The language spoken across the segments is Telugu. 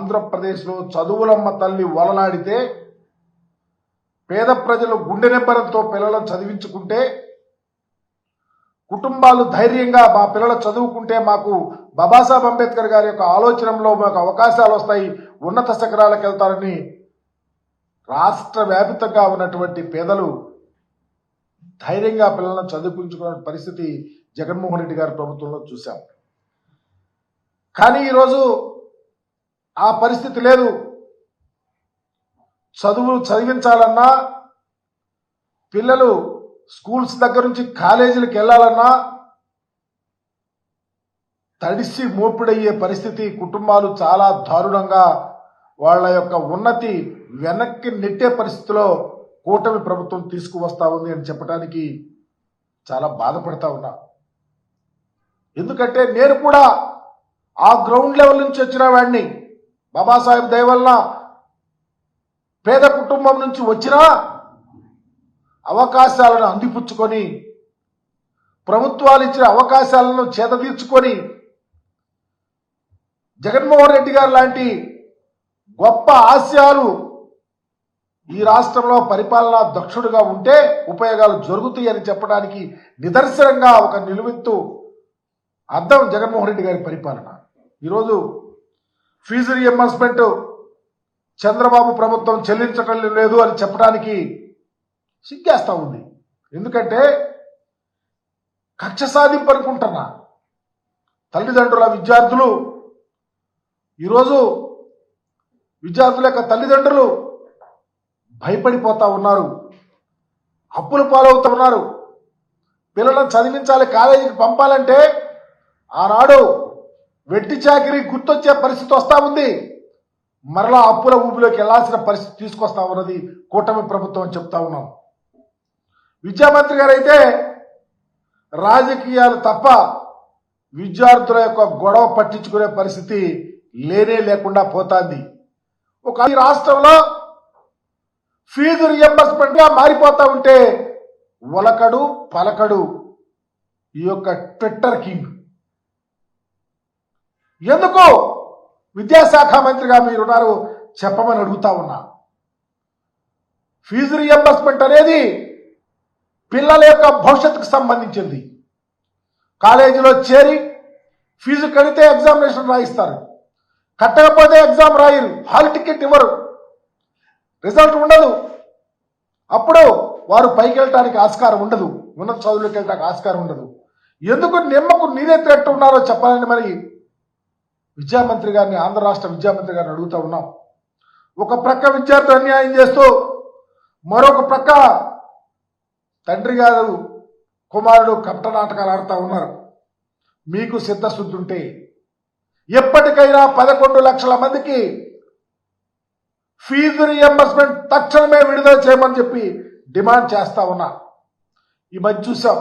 ఆంధ్రప్రదేశ్లో చదువులమ్మ తల్లి వలలాడితే పేద ప్రజలు గుండె నిబ్బరంతో పిల్లలను చదివించుకుంటే కుటుంబాలు ధైర్యంగా మా పిల్లలు చదువుకుంటే మాకు బాబాసాహెబ్ అంబేద్కర్ గారి యొక్క ఆలోచనలో మాకు అవకాశాలు వస్తాయి, ఉన్నత శిఖరాలకు వెళ్తారని రాష్ట్ర వ్యాపితంగా ఉన్నటువంటి పేదలు ధైర్యంగా పిల్లలను చదివించుకునే పరిస్థితి జగన్మోహన్ రెడ్డి గారి ప్రభుత్వంలో చూశాం. కానీ ఈరోజు ఆ పరిస్థితి లేదు. చదివించాలన్నా, పిల్లలు స్కూల్స్ దగ్గర నుంచి కాలేజీలకు వెళ్ళాలన్నా తడిసి మోపిడయ్యే పరిస్థితి. కుటుంబాలు చాలా దారుణంగా వాళ్ళ యొక్క ఉన్నతి వెనక్కి నెట్టే పరిస్థితిలో కూటమి ప్రభుత్వం తీసుకువస్తా ఉంది అని చెప్పడానికి చాలా బాధపడతా ఉన్నా. ఎందుకంటే నేను కూడా ఆ గ్రౌండ్ లెవెల్ నుంచి వచ్చిన వాడిని. బాబాసాహెబ్ దయ వలన పేద కుటుంబం నుంచి వచ్చినా అవకాశాలను అందిపుచ్చుకొని, ప్రభుత్వాలు ఇచ్చిన అవకాశాలను చేతతీర్చుకొని జగన్మోహన్ రెడ్డి గారు లాంటి గొప్ప ఆశయాలు ఈ రాష్ట్రంలో పరిపాలనా దక్షుడుగా ఉంటే ఉపయోగాలు జరుగుతాయి అని చెప్పడానికి నిదర్శనంగా ఒక నిలువెత్తు అర్థం జగన్మోహన్ రెడ్డి గారి పరిపాలన. ఈరోజు ఫీజు రియంబర్స్మెంట్ చంద్రబాబు ప్రభుత్వం చెల్లించటం లేదు అని చెప్పడానికి సిగ్గేస్తా ఉంది. ఎందుకంటే కక్ష సాధింపు అనుకుంటున్నా తల్లిదండ్రుల విద్యార్థులు ఈరోజు విద్యార్థుల యొక్క తల్లిదండ్రులు భయపడిపోతా ఉన్నారు, అప్పుల పాలవుతూ ఉన్నారు. పిల్లలను చదివించాలి, కాలేజీకి పంపాలంటే ఆనాడు వెట్టి చాకిరీ గుర్తొచ్చే పరిస్థితి వస్తూ ఉంది. మరలా అప్పుల ఊబిలోకి వెళ్లాల్సిన పరిస్థితి తీసుకొస్తా ఉన్నది కూటమి ప్రభుత్వం అని చెప్తా ఉన్నాం. విద్యామంత్రి గారు అయితే రాజకీయాలు తప్ప విద్యార్థుల యొక్క గొడవ పట్టించుకునే పరిస్థితి లేనే లేకుండా పోతాంది. ఒక రాష్ట్రంలో ఫీజు రియంబర్స్మెంట్ గా మారిపోతా ఉంటే ఒలకడు పలకడు ఈ యొక్క ట్విట్టర్ కింగ్. ఎందుకు విద్యాశాఖ మంత్రిగా మీరున్నారు చెప్పమని అడుగుతా ఉన్నా. ఫీజు రియంబర్స్మెంట్ అనేది పిల్లల యొక్క భవిష్యత్తుకు సంబంధించింది. కాలేజీలో చేరి ఫీజు కడితే ఎగ్జామినేషన్ రాయిస్తారు, కట్టకపోతే ఎగ్జామ్ రాయరు, హాల్ టికెట్ ఇవ్వరు, రిజల్ట్ ఉండదు. అప్పుడు వారు పైకి వెళ్ళటానికి ఆస్కారం ఉండదు, ఉన్నత చదువులకు వెళ్ళడానికి ఆస్కారం ఉండదు. ఎందుకు నిమ్మకు నీరెత్తినట్టు ఉన్నారో చెప్పాలని మరి విద్యామంత్రి గారిని, ఆంధ్ర రాష్ట్ర విద్యామంత్రి గారిని అడుగుతూ ఉన్నాం. ఒక ప్రక్క విద్యార్థి అన్యాయం చేస్తూ మరొక ప్రక్క తండ్రి గారు కుమారుడు కపట నాటకాలు ఆడుతూ ఉన్నారు. మీకు సిద్ధశుద్ధి ఉంటే ఎప్పటికైనా 11 లక్షల మందికి ఫీజు రియంబర్స్మెంట్ తక్షణమే విడుదల చేయమని చెప్పి డిమాండ్ చేస్తా ఉన్నా. ఈ మధ్య చూసాం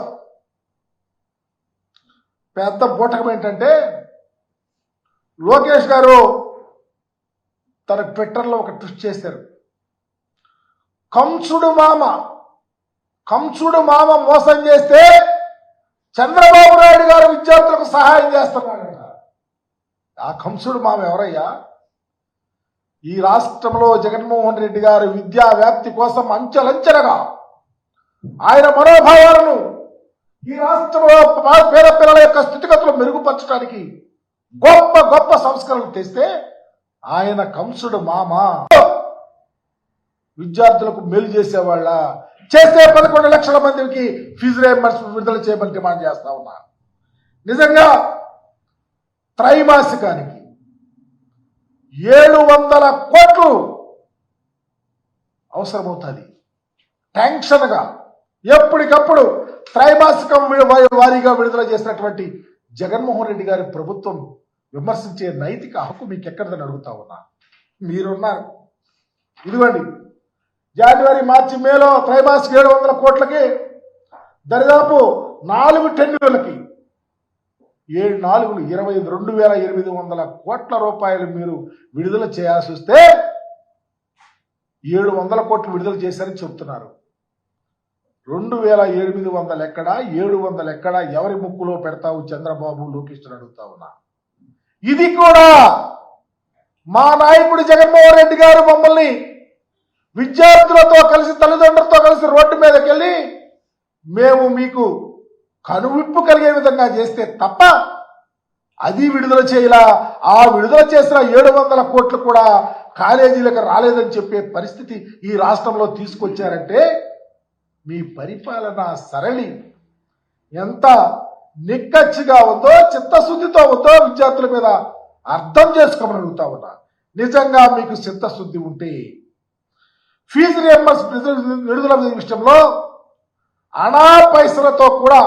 పెద్ద బూటకం ఏంటంటే లోకేష్ గారు తన ట్విట్టర్లో ఒక ట్విస్ట్ చేశారు. కంసుడు మామ మోసం చేస్తే చంద్రబాబు నాయుడు గారు విద్యార్థులకు సహాయం చేస్తున్నాడు. ఆ కంసుడు మామ ఎవరయ్యా? ఈ రాష్ట్రంలో జగన్మోహన్ రెడ్డి గారు విద్యా వ్యాప్తి కోసం అంచెలంచెలుగా ఆయన మనోభావాలను ఈ రాష్ట్రంలో పేద పిల్లల యొక్క స్థితిగతులు మెరుగుపరచడానికి గొప్ప గొప్ప సంస్కరణలు తెస్తే ఆయన కంసుడు మామ విద్యార్థులకు మేలు చేసేవాళ్ళ చేస్తే 11 లక్షల మందికి ఫీజు రియంబర్స్మెంట్ విడుదల చేయమని డిమాండ్ చేస్తా ఉన్నా. నిజంగా త్రైమాసికానికి 700 కోట్లు అవసరమవుతుంది. టెన్షన్గా ఎప్పటికప్పుడు త్రైమాసికం వారీగా విడుదల చేసినటువంటి జగన్మోహన్ రెడ్డి గారి ప్రభుత్వం విమర్శించే నైతిక హక్కు మీకు ఎక్కడదని అడుగుతా ఉన్నా. మీరున్నారు. ఇదిగోండి, జనవరి మార్చి మేలో త్రైమాసిక 700 కోట్లకి దరిదాపు 4 టెన్యూర్లకి 22,800 కోట్ల రూపాయలు మీరు విడుదల చేయాల్సి వస్తే 700 కోట్లు విడుదల చేశారని చెప్తున్నారు. 2,800 ఎక్కడా, 700 ఎక్కడా? ఎవరి ముక్కులో పెడతావు చంద్రబాబు, లోకేష్ అడుగుతా ఉన్నా. ఇది కూడా మా నాయకుడు జగన్మోహన్ రెడ్డి గారు మమ్మల్ని విద్యార్థులతో కలిసి తల్లిదండ్రులతో కలిసి రోడ్డు మీదకి వెళ్ళి మేము మీకు కనువిప్పు కలిగే విధంగా చేస్తే తప్ప అది విడుదల చేయలా. ఆ విడుదల చేసిన 700 కోట్లు కూడా కాలేజీలకు రాలేదని చెప్పే పరిస్థితి ఈ రాష్ట్రంలో తీసుకొచ్చారంటే మీ పరిపాలన సరళి ఎంత నిక్కచ్చిగా ఉందో, చిత్తశుద్ధితో ఉందో విద్యార్థుల మీద అర్థం చేసుకోమని అడుగుతా ఉన్నా. నిజంగా మీకు చిత్తశుద్ధి ఉంటే ఫీజు రియంబర్స్మెంట్ విడుదల విషయంలో అనా పైసలతో కూడా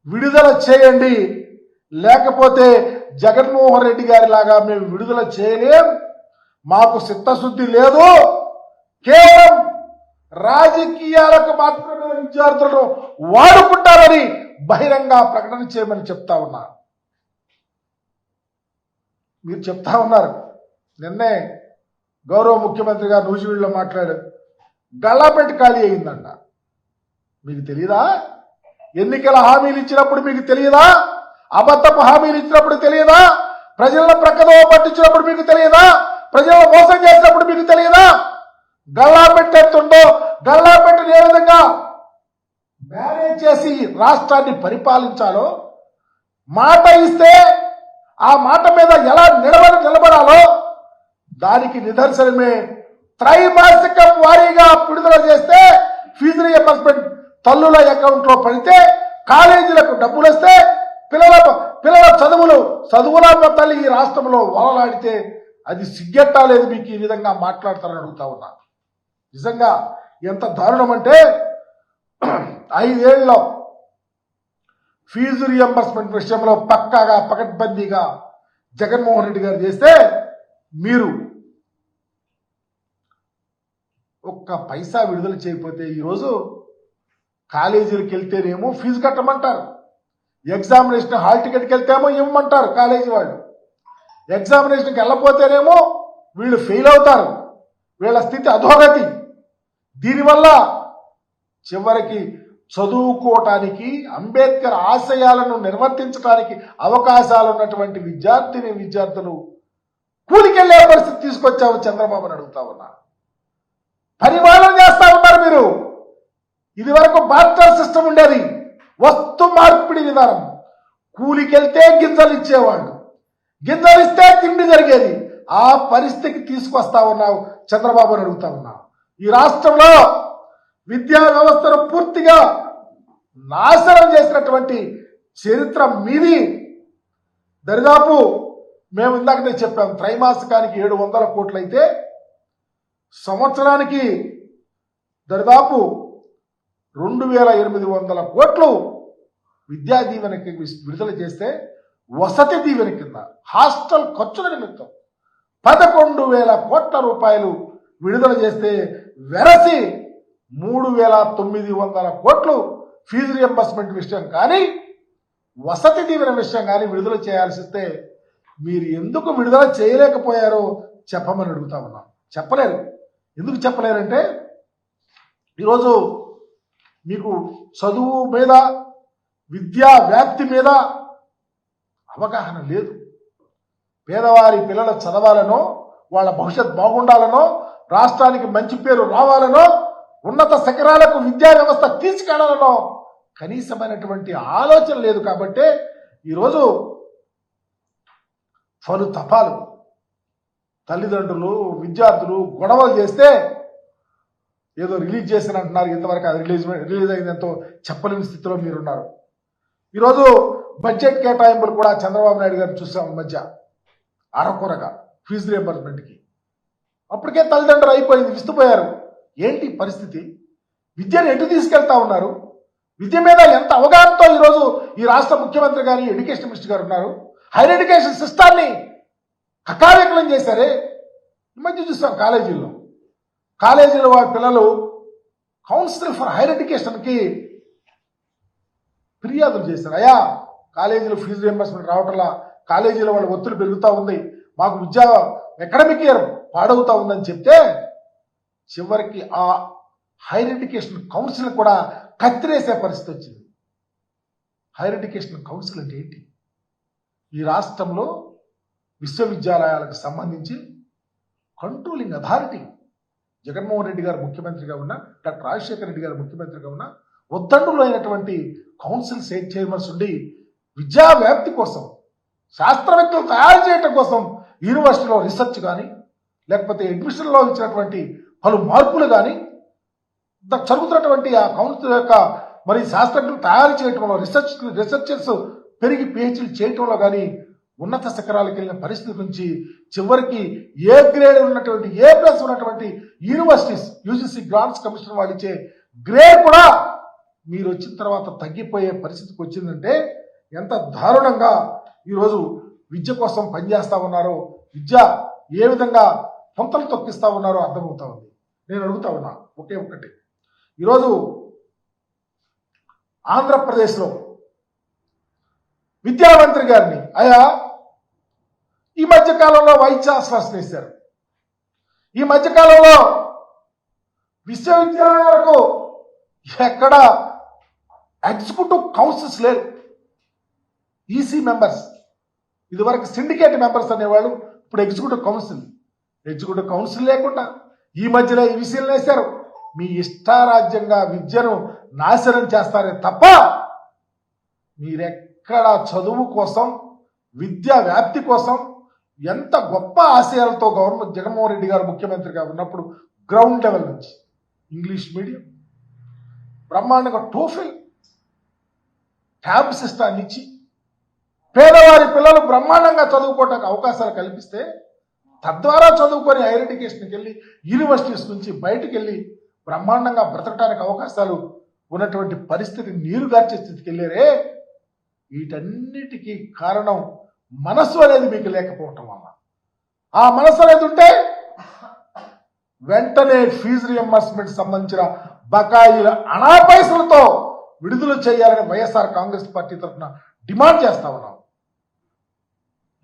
విడుదల చేయండి. లేకపోతే జగన్మోహన్ రెడ్డి గారి లాగా మేము విడుదల చేయలేం, మాకు చిత్తశుద్ధి లేదు, కేవలం రాజకీయాలకు మాత్రమే విద్యార్థులను వాడుకుంటారని బహిరంగ ప్రకటన చేయమని చెప్తా ఉన్నా. మీరు చెప్తా ఉన్నారు. నిన్నే గౌరవ ముఖ్యమంత్రి గారు నూజివీడులో మాట్లాడారు. గల్లాపెట్టి ఖాళీ అయిందంట. మీకు తెలియదా? ఎన్నికల హామీలు ఇచ్చినప్పుడు మీకు తెలియదా? అబద్ధపు హామీలు ఇచ్చినప్పుడు తెలియదా? ప్రజలను ప్రక్కదో పట్టించినప్పుడు మీకు తెలియదా? ప్రజలను మోసం చేసినప్పుడు మీకు తెలియదా? గల్లాపెట్టి ఎత్తుండో గల్లాపెట్టిని ఏ విధంగా మేనేజ్ చేసి రాష్ట్రాన్ని పరిపాలించాలో, మాట ఇస్తే ఆ మాట మీద ఎలా నిలబడాలో దానికి నిదర్శనమే త్రైమాసికం వారీగా విడుదల చేస్తే ఫీజు రియంబర్స్మెంట్ తల్లుల అకౌంట్లో పడితే కాలేజీలకు డబ్బులు వస్తే పిల్లల చదువుల తల్లి ఈ రాష్ట్రంలో వలలాడితే అది సిగ్గెట్టా లేదు మీకు ఈ విధంగా మాట్లాడతారని అడుగుతా ఉన్నా. నిజంగా ఎంత దారుణం అంటే 5 ఏళ్ళలో ఫీజు రియంబర్స్మెంట్ విషయంలో పక్కాగా పకడ్బందీగా జగన్మోహన్ రెడ్డి గారు చేస్తే మీరు ఒక్క పైసా విడుదల చేయకపోతే ఈరోజు కాలేజీలకు వెళ్తేనేమో ఫీజు కట్టమంటారు, ఎగ్జామినేషన్ హాల్ టికెట్కి వెళ్తేమో ఇవ్వమంటారు కాలేజీ వాళ్ళు, ఎగ్జామినేషన్కి వెళ్ళపోతేనేమో వీళ్ళు ఫెయిల్ అవుతారు, వీళ్ళ స్థితి అధోగతి. దీనివల్ల చివరికి చదువుకోవటానికి అంబేద్కర్ ఆశయాలను నిర్వర్తించడానికి అవకాశాలు ఉన్నటువంటి విద్యార్థులు కూలికెళ్లే పరిస్థితి తీసుకొచ్చావు చంద్రబాబుని అడుగుతా ఉన్నా. పరిపాలన చేస్తా ఉన్నారు మీరు. ఇది వరకు బార్టర్ సిస్టమ్ ఉండేది, వస్తు మార్పిడి విధానం. కూలికెళ్తే గింజలు ఇచ్చేవాళ్ళు, గింజలు ఇస్తే తిండి జరిగేది. ఆ పరిస్థితికి తీసుకొస్తా ఉన్నావు చంద్రబాబుని అడుగుతా ఉన్నా. ఈ రాష్ట్రంలో విద్యా వ్యవస్థను పూర్తిగా నాశనం చేసినటువంటి చరిత్ర మీది. దరిదాపు మేము ఇందాకనే చెప్పాం, త్రైమాసికానికి 700 కోట్లు అయితే సంవత్సరానికి దరిదాపు 2800 కోట్లు విద్యా దీవెనకి విడుదల చేస్తే వసతి దీవెన కింద హాస్టల్ ఖర్చుల నిమిత్తం 11,000 కోట్ల రూపాయలు విడుదల చేస్తే వెరసి 3,900 కోట్లు ఫీజు రియంబర్స్మెంట్ విషయం కానీ వసతి దీవెన విషయం కానీ విడుదల చేయాల్సి వస్తే మీరు ఎందుకు విడుదల చేయలేకపోయారో చెప్పమని అడుగుతా ఉన్నాం. చెప్పలేరు. ఎందుకు చెప్పలేరంటే ఈరోజు మీకు చదువు మీద, విద్యా వ్యాప్తి మీద అవగాహన లేదు. పేదవారి పిల్లలు చదవాలనో, వాళ్ళ భవిష్యత్ బాగుండాలనో, రాష్ట్రానికి మంచి పేరు రావాలనో, ఉన్నత శిఖరాలకు విద్యా వ్యవస్థ తీసుకెళ్లాలనో కనీసమైనటువంటి ఆలోచన లేదు. కాబట్టి ఈరోజు పలు తపాలు తల్లిదండ్రులు, విద్యార్థులు గొడవలు చేస్తే ఏదో రిలీజ్ చేశానంటున్నారు. ఇంతవరకు అది రిలీజ్ అయిందంతో చెప్పలేని స్థితిలో మీరున్నారు. ఈరోజు బడ్జెట్ కేటాయింపులు కూడా చంద్రబాబు నాయుడు గారిని చూసాం మధ్య అరకొరగా ఫీజు రియంబర్స్మెంట్కి. అప్పటికే తల్లిదండ్రులు అయిపోయింది, విస్తుపోయారు. ఏంటి పరిస్థితి? విద్యను ఎటు తీసుకెళ్తా ఉన్నారు? విద్య మీద ఎంత అవగాహనతో ఈరోజు ఈ రాష్ట్ర ముఖ్యమంత్రి గారు, ఎడ్యుకేషన్ మినిస్టర్ గారు ఉన్నారు. హైయర్ ఎడ్యుకేషన్ సిస్టాన్ని కకావికలం చేశారే. ఈ మధ్య చూస్తాం కాలేజీలో వాళ్ళ పిల్లలు కౌన్సిల్ ఫర్ హైయర్ ఎడ్యుకేషన్కి ఫిర్యాదులు చేశారు. అయ్యా, కాలేజీలో ఫీజు రియంబర్స్మెంట్ రావటంలా, కాలేజీలో వాళ్ళ ఒత్తిడి పెరుగుతూ ఉంది, మాకు విద్యా అకాడమిక్ ఇయర్ పాడవుతా ఉందని చెప్తే చివరికి ఆ హైయర్ ఎడ్యుకేషన్ కౌన్సిల్ కూడా కత్తిరేసే పరిస్థితి వచ్చింది. హైయర్ ఎడ్యుకేషన్ కౌన్సిల్ అంటే ఏంటి? ఈ రాష్ట్రంలో విశ్వవిద్యాలయాలకు సంబంధించి కంట్రోలింగ్ అథారిటీ జగన్మోహన్ రెడ్డి గారు ముఖ్యమంత్రిగా ఉన్న, డాక్టర్ రాజశేఖర రెడ్డి గారు ముఖ్యమంత్రిగా ఉన్న ఉద్దండులు అయినటువంటి కౌన్సిల్ చైర్మన్స్ ఉండి విద్యా వ్యాప్తి కోసం, శాస్త్రవేత్తలు తయారు చేయడం కోసం యూనివర్సిటీలో రీసెర్చ్ కానీ లేకపోతే అడ్మిషన్లో ఇచ్చినటువంటి పలు మార్పులు కానీ జరుగుతున్నటువంటి ఆ కౌన్సిల్ యొక్క మరి శాస్త్రజ్ఞులు తయారు చేయటంలో రీసెర్చర్స్ పెరిగి పిహెచ్డీలు చేయటంలో కానీ ఉన్నత శిఖరాలకు వెళ్ళిన పరిస్థితి నుంచి చివరికి ఏ గ్రేడ్ ఉన్నటువంటి A+ ఉన్నటువంటి యూనివర్సిటీస్ యూజీసీ గ్రాంట్స్ కమిషన్ వాళ్ళు ఇచ్చే గ్రేడ్ కూడా మీరు వచ్చిన తర్వాత తగ్గిపోయే పరిస్థితికి వచ్చిందంటే ఎంత దారుణంగా ఈరోజు విద్య కోసం పనిచేస్తా ఉన్నారో, విద్య ఏ విధంగా పొంతలు తొక్కిస్తా ఉన్నారో అర్థమవుతా ఉంది. నేను అడుగుతా ఉన్నా ఒకే ఒక్కటి, ఈరోజు ఆంధ్రప్రదేశ్లో విద్యామంత్రి గారిని ఈ మధ్యకాలంలో వైస్ ఛాన్సలర్స్ వేశారు. ఈ మధ్యకాలంలో విశ్వవిద్యాలయాలకు ఎక్కడ ఎగ్జిక్యూటివ్ కౌన్సిల్స్ లేరు. ఈసీ మెంబర్స్, ఇదివరకు సిండికేట్ మెంబర్స్ అనేవాళ్ళు, ఇప్పుడు ఎగ్జిక్యూటివ్ కౌన్సిల్ లేకుండా ఈ మధ్యలో ఈ విషయాలు వేశారు. మీ ఇష్టారాజ్యంగా విద్యను నాశనం చేస్తారే తప్ప మీరెక్కడ చదువు కోసం, విద్యా వ్యాప్తి కోసం ఎంత గొప్ప ఆశయాలతో జగన్మోహన్ రెడ్డి గారు ముఖ్యమంత్రిగా ఉన్నప్పుడు గ్రౌండ్ లెవెల్ నుంచి ఇంగ్లీష్ మీడియం, బ్రహ్మాండంగా టోఫెల్, ట్యాబ్ సిస్టాన్ని ఇచ్చి పేదవారి పిల్లలు బ్రహ్మాండంగా చదువుకోవడానికి అవకాశాలు కల్పిస్తే తద్వారా చదువుకొని హైయర్ ఎడ్యుకేషన్కి వెళ్ళి యూనివర్సిటీస్ నుంచి బయటకు వెళ్ళి బ్రహ్మాండంగా బ్రతకడానికి అవకాశాలు ఉన్నటువంటి పరిస్థితి నీరుగార్చే స్థితికి వెళ్ళారే. వీటన్నిటికీ కారణం మనసు అనేది మీకు లేకపోవటం వల్ల. ఆ మనసు అనేది ఉంటే వెంటనే ఫీజు రియంబర్స్మెంట్ సంబంధించిన బకాయిల అనాపైసలతో విడుదల చేయాలని వైఎస్ఆర్ కాంగ్రెస్ పార్టీ తరఫున డిమాండ్ చేస్తా ఉన్నాం.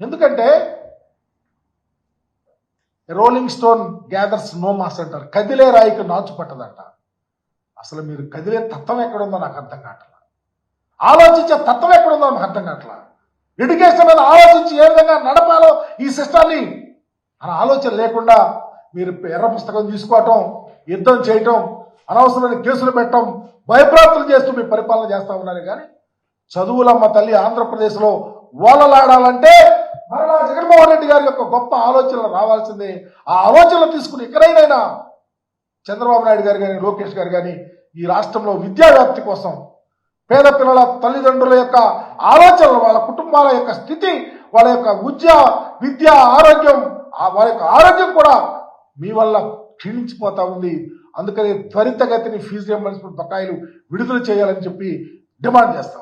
ఎందుకంటే rolling stone gathers no moss అంటారు, కదిలే రాయికి నాచు పట్టదంట. అసలు మీరు కదిలే తత్వం ఎక్కడుందో నాకు అర్థం కావట్లా, ఆలోచించే తత్వం ఎక్కడుందో నాకు అర్థం కావట్లా. ఎడ్యుకేషన్ మీద ఆలోచించి ఏ విధంగా నడపాలో ఈ సిస్టాన్ని అనే ఆలోచన లేకుండా మీరు ఎర్ర పుస్తకం తీసుకోవటం, యుద్ధం చేయటం, అనవసరమైన కేసులు పెట్టడం, భయప్రాంతులు చేస్తూ మీ పరిపాలన చేస్తా ఉన్నారు. కానీ చదువులమ్మ తల్లి ఆంధ్రప్రదేశ్లో ఓలలాడాలంటే మరలా జగన్మోహన్ రెడ్డి గారి యొక్క గొప్ప ఆలోచనలు రావాల్సిందే. ఆ ఆలోచనలు తీసుకుని ఎక్కడైనా చంద్రబాబు నాయుడు గారు కానీ లోకేష్ గారు కానీ ఈ రాష్ట్రంలో విద్యా వ్యాప్తి కోసం, పేద పిల్లల తల్లిదండ్రుల యొక్క ఆలోచనలు, వాళ్ళ కుటుంబాల యొక్క స్థితి, వాళ్ళ యొక్క విద్య ఆరోగ్యం, వాళ్ళ యొక్క ఆరోగ్యం కూడా మీ వల్ల క్షీణించిపోతా ఉంది. అందుకని త్వరితగతిని ఫీజు రియంబర్స్మెంట్ బకాయిలు విడుదల చేయాలని చెప్పి డిమాండ్ చేస్తాం.